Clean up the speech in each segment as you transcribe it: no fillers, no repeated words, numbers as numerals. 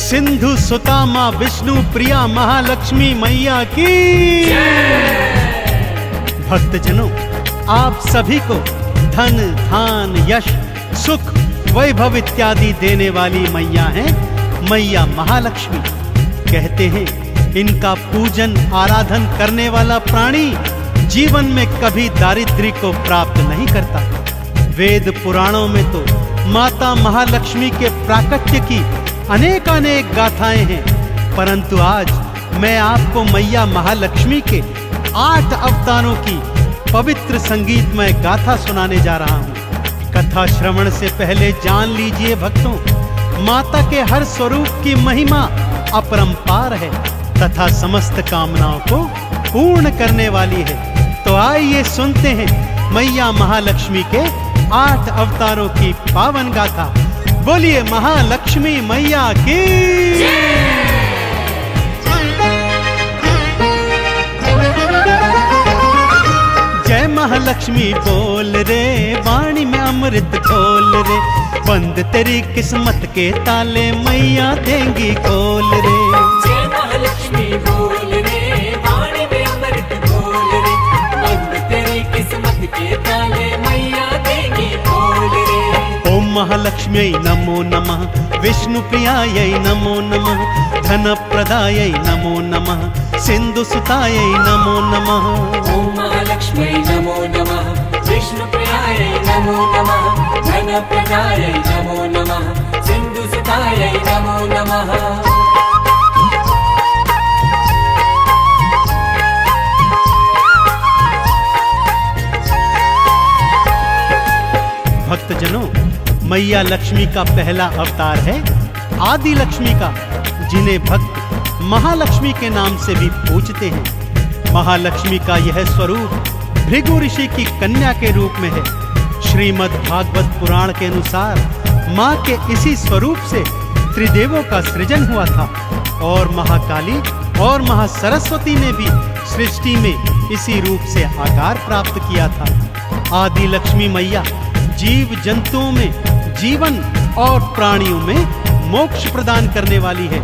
सिंधु सुता माँ विष्णु प्रिया महालक्ष्मी मैया की। भक्तजनों, आप सभी को धन धान यश सुख वैभव इत्यादि देने वाली मैया हैं मैया महालक्ष्मी। कहते हैं इनका पूजन आराधन करने वाला प्राणी जीवन में कभी दारिद्र्य को प्राप्त नहीं करता। वेद पुराणों में तो माता महालक्ष्मी के प्राकट्य की अनेकानेक गाथाएं हैं, परंतु आज मैं आपको मैया महालक्ष्मी के 8 अवतारों की पवित्र संगीतमय गाथा सुनाने जा रहा हूँ। कथा श्रवण से पहले जान लीजिए भक्तों, माता के हर स्वरूप की महिमा अपरंपार है तथा समस्त कामनाओं को पूर्ण करने वाली है। तो आइए सुनते हैं मैया महालक्ष्मी के 8 अवतारों की पावन गाथा। बोलिए महालक्ष्मी मैया की। जय महालक्ष्मी बोल रे, वाणी में अमृत खोल रे, बंद तेरी किस्मत के ताले मैया देंगी खोल रे। जय महालक्ष्मी बोल रे, वाणी में अमृत खोल रे, बंद तेरी किस्मत के ताले मैया देंगी खोल रे। ओम महालक्ष्म्यै नमो नमः, विष्णु प्रियायै नमो नमः, धन प्रदायै नमो नमः, सिंधु सुतायै नमो नमः। ओम महालक्ष्म्यै नमो नमः, विष्णु प्रियायै नमो नमः, धन प्रदायै नमो नमः, सिंधु सुतायै नमो नमः। भक्तजनों, मैया लक्ष्मी का पहला अवतार है आदि लक्ष्मी का, जिन्हें भक्त महालक्ष्मी के नाम से भी पूजते हैं। महालक्ष्मी का यह स्वरूप भृगु ऋषि की कन्या के रूप में है। श्रीमद् भागवत पुराण के अनुसार माँ के इसी स्वरूप से त्रिदेवों का सृजन हुआ था और महाकाली और महासरस्वती ने भी सृष्टि में इसी रूप से आकार प्राप्त किया था। आदि लक्ष्मी मैया जीव जंतुओं में जीवन और प्राणियों में मोक्ष प्रदान करने वाली है।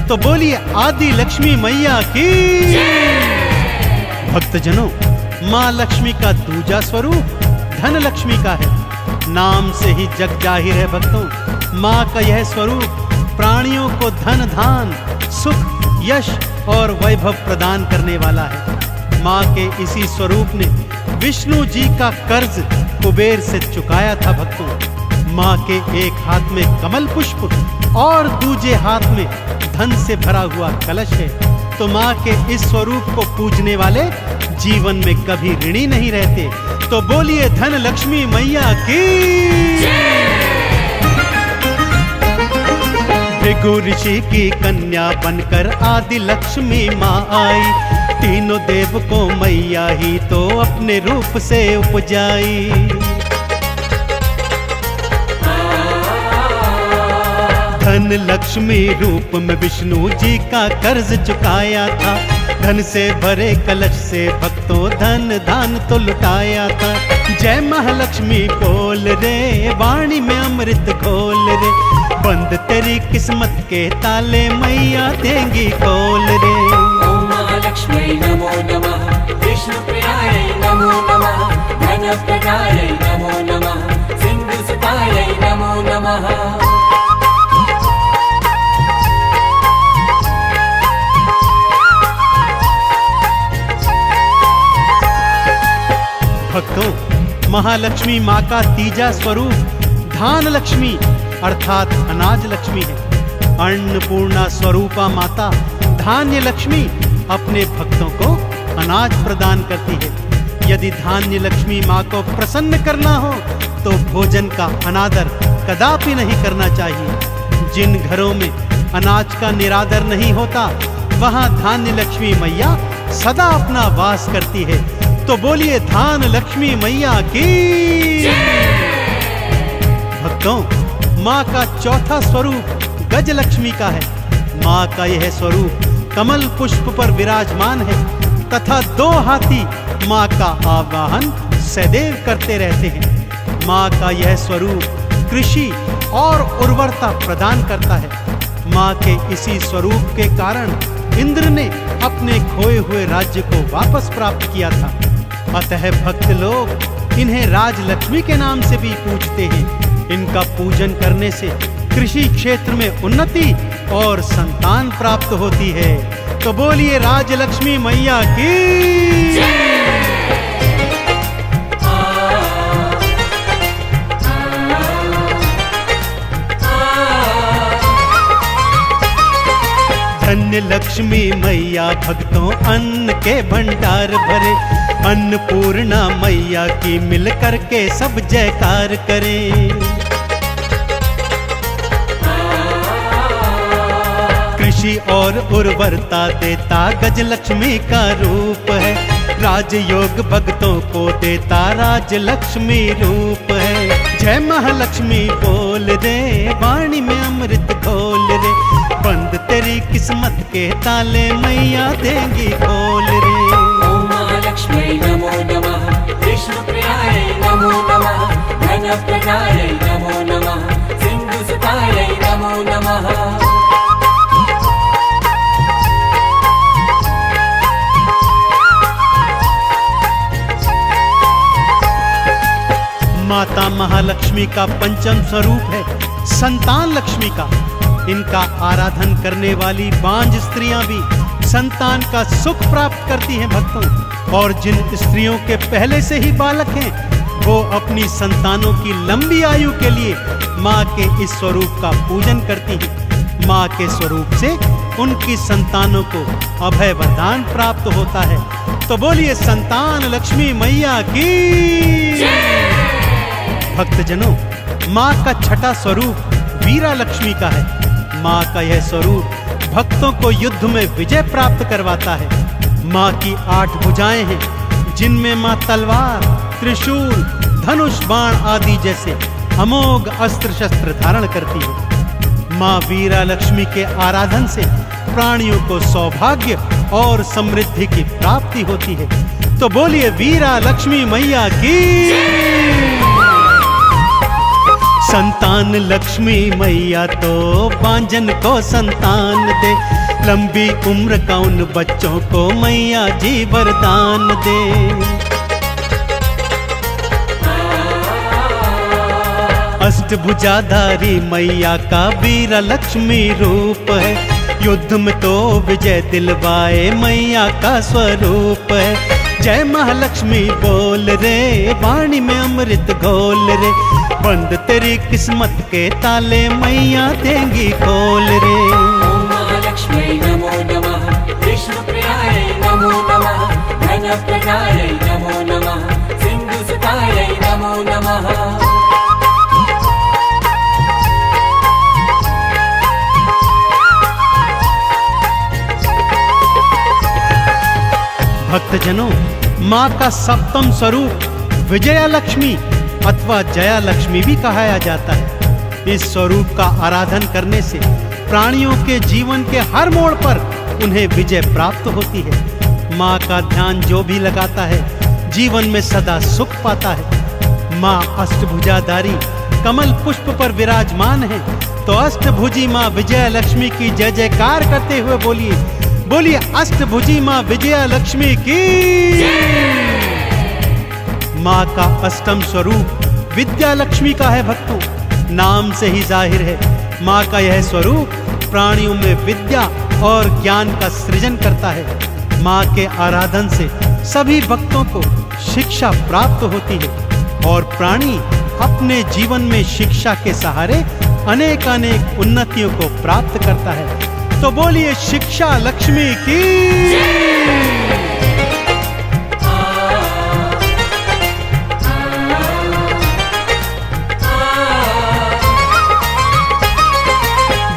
तो बोलिए आदि लक्ष्मी मैया की। भक्तजनों, माँ लक्ष्मी का दूजा स्वरूप धन लक्ष्मी का है। नाम से ही जग जाहिर है भक्तों, माँ का यह स्वरूप प्राणियों को धन धान सुख यश और वैभव प्रदान करने वाला है। माँ के इसी स्वरूप ने विष्णु जी का कर्ज कुबेर से चुकाया था भक्तों। माँ के एक हाथ में कमल पुष्प और दूजे हाथ में धन से भरा हुआ कलश है। तो माँ के इस स्वरूप को पूजने वाले जीवन में कभी ऋणी नहीं रहते। तो बोलिए धन लक्ष्मी मैया की। भृगु ऋषि की कन्या बनकर आदि लक्ष्मी माँ आई, तीनों देव को मैया ही तो अपने रूप से उपजाई। धन लक्ष्मी रूप में विष्णु जी का कर्ज चुकाया था, धन से भरे कलश से भक्तों धन दान तो लुटाया था। जय महालक्ष्मी बोल रे, वाणी में अमृत घोल रे, बंद तेरी किस्मत के ताले मैया देंगी खोल रे। ओम महालक्ष्मी नमो नमः, विष्णु प्रियायै नमो नमः, धन प्रदायै नमो नमः, सिंधु सुतायै नमो नमः। भक्तों, महालक्ष्मी माँ का तीजा स्वरूप धान लक्ष्मी अर्थात अनाज लक्ष्मी है। अन्नपूर्णा स्वरूपा माता धान्य लक्ष्मी अपने भक्तों को अनाज प्रदान करती है। यदि धान्य लक्ष्मी माँ को प्रसन्न करना हो तो भोजन का अनादर कदापि नहीं करना चाहिए। जिन घरों में अनाज का निरादर नहीं होता, वहां धान्य लक्ष्मी मैया सदा अपना वास करती है। तो बोलिए धान लक्ष्मी मैया की। भक्तों, माँ का चौथा स्वरूप गज लक्ष्मी का है। माँ का यह स्वरूप कमल पुष्प पर विराजमान है तथा 2 हाथी माँ का आवाहन सदैव करते रहते हैं। माँ का यह स्वरूप कृषि और उर्वरता प्रदान करता है। माँ के इसी स्वरूप के कारण इंद्र ने अपने खोए हुए राज्य को वापस प्राप्त किया था। अतः भक्त लोग इन्हें राजलक्ष्मी के नाम से भी पूजते हैं। इनका पूजन करने से कृषि क्षेत्र में उन्नति और संतान प्राप्त होती है। तो बोलिए राजलक्ष्मी मैया की। धन्य लक्ष्मी मैया भक्तों अन्न के भंडार भरे। अन्नपूर्णा मैया की मिल करके सब जयकार करें। कृषि और उर्वरता देता गजलक्ष्मी का रूप है। राजयोग भक्तों को देता राजलक्ष्मी रूप है। जय महालक्ष्मी बोल रे, वाणी में अमृत घोल रे। बंद तेरी किस्मत के ताले मैया देंगी खोल रे। ओम महालक्ष्मी नमो नमः, विष्णुप्रियाय नमो नमः, धनप्रदाय नमो नमः, सिंधुसुताय नमो नमः। माता महालक्ष्मी का पंचम स्वरूप है संतान लक्ष्मी का। इनका आराधन करने वाली बांझ स्त्रियां भी संतान का सुख प्राप्त करती हैं भक्तों। और जिन स्त्रियों के पहले से ही बालक हैं वो अपनी संतानों की लंबी आयु के लिए माँ के इस स्वरूप का पूजन करती हैं। माँ के स्वरूप से उनकी संतानों को अभय वरदान प्राप्त होता है। तो बोलिए संतान लक्ष्मी मैया की। भक्तजनों, माँ का छठा स्वरूप वीरा लक्ष्मी का है। माँ का यह स्वरूप भक्तों को युद्ध में विजय प्राप्त करवाता है। माँ की 8 भुजाएं हैं जिनमें माँ तलवार, त्रिशूल, धनुष, बाण आदि जैसे अमोघ अस्त्र शस्त्र धारण करती है। माँ वीरा लक्ष्मी के आराधन से प्राणियों को सौभाग्य और समृद्धि की प्राप्ति होती है। तो बोलिए वीरा लक्ष्मी मैया की। संतान लक्ष्मी मैया तो बांझन को संतान दे। लंबी उम्र का उन बच्चों को मैया जी वरदान दे। अष्टभुजाधारी मैया का वीरा लक्ष्मी रूप है। युद्ध में तो विजय दिलवाए मैया का स्वरूप है। जय महालक्ष्मी बोल रे, वाणी में अमृत घोल रे। बंद तेरी किस्मत के ताले मैया देंगी खोल रे। ओम महालक्ष्मी नमो नमः, विष्णुप्रियाय नमो नमः, धनप्रदाय नमो नमः, सिंधुसुताय नमो नमः। भक्तजनों, माँ का सप्तम स्वरूप विजया लक्ष्मी अथवा जया लक्ष्मी भी कहा जाता है। इस स्वरूप का आराधन करने से प्राणियों के जीवन के हर मोड़ पर उन्हें विजय प्राप्त होती है। माँ का ध्यान जो भी लगाता है जीवन में सदा सुख पाता है। माँ अष्टभुजाधारी कमल पुष्प पर विराजमान है। तो अष्टभुजी माँ विजया लक्ष्मी की जय जयकार करते हुए बोलिए अष्टभुजी माँ विजया लक्ष्मी की। माँ का अष्टम स्वरूप विद्या लक्ष्मी का है भक्तों। नाम से ही जाहिर है माँ का यह स्वरूप प्राणियों में विद्या और ज्ञान का सृजन करता है। माँ के आराधन से सभी भक्तों को शिक्षा प्राप्त होती है और प्राणी अपने जीवन में शिक्षा के सहारे अनेक उन्नतियों को प्राप्त करता है। तो बोलिए शिक्षा लक्ष्मी की।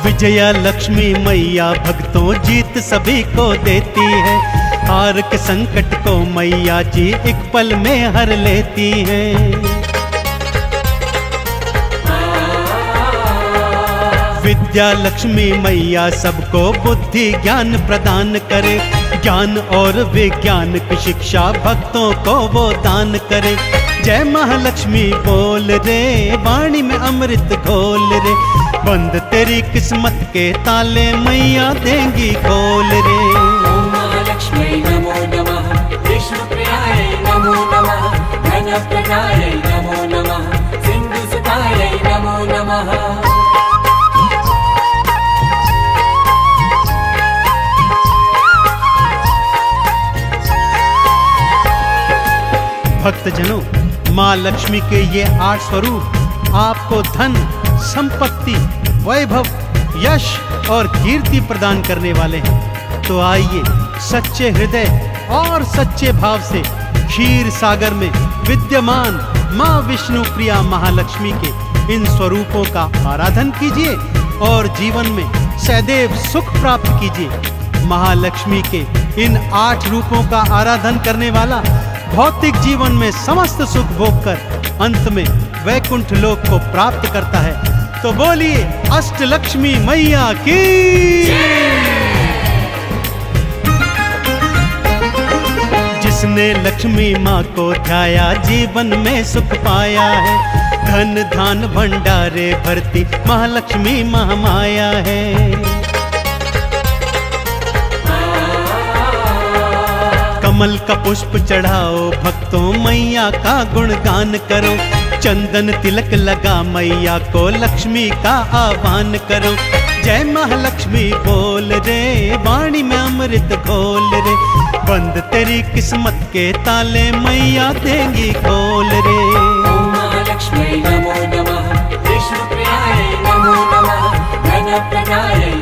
विजया लक्ष्मी मैया भक्तों जीत सभी को देती है। हार के संकट को मैया जी एक पल में हर लेती हैं। विद्या लक्ष्मी मैया सबको बुद्धि ज्ञान प्रदान करे, ज्ञान और विज्ञान की शिक्षा भक्तों को वो दान करे। जय महालक्ष्मी बोल रे, वाणी में अमृत घोल रे, बंद तेरी किस्मत के ताले मैया देंगी खोल रे। ओम महालक्ष्मी नमो नमः, विष्णुप्रियायै नमो नमः, धनप्रदायै नमो नमः, सिन्धुसुतायै नमो नमः। भक्तजनों, माँ लक्ष्मी के ये 8 स्वरूप आपको धन, संपत्ति, वैभव, यश और कीर्ति प्रदान करने वाले हैं। तो आइए सच्चे हृदय और सच्चे भाव से क्षीर सागर में विद्यमान माँ विष्णु प्रिया महालक्ष्मी के इन स्वरूपों का आराधन कीजिए और जीवन में सदैव सुख प्राप्त कीजिए। महालक्ष्मी के इन 8 रूपों का आराधन करने वाला भौतिक जीवन में समस्त सुख भोग कर अंत में वैकुंठ लोक को प्राप्त करता है। तो बोलिए अष्टलक्ष्मी मैया की। जिसने लक्ष्मी माँ को ध्याया जीवन में सुख पाया है, धन धान भंडारे भरती महालक्ष्मी महामाया है। कमल का पुष्प चढ़ाओ भक्तों, मैया का गुणगान करो, चंदन तिलक लगा मैया को लक्ष्मी का आह्वान करो। जय महालक्ष्मी बोल रे, वाणी में अमृत घोल रे, बंद तेरी किस्मत के ताले मैया देंगी खोल रे। ओम महालक्ष्मी नमो नमः, विष्णुप्रियायै नमो नमः, धनप्रदायै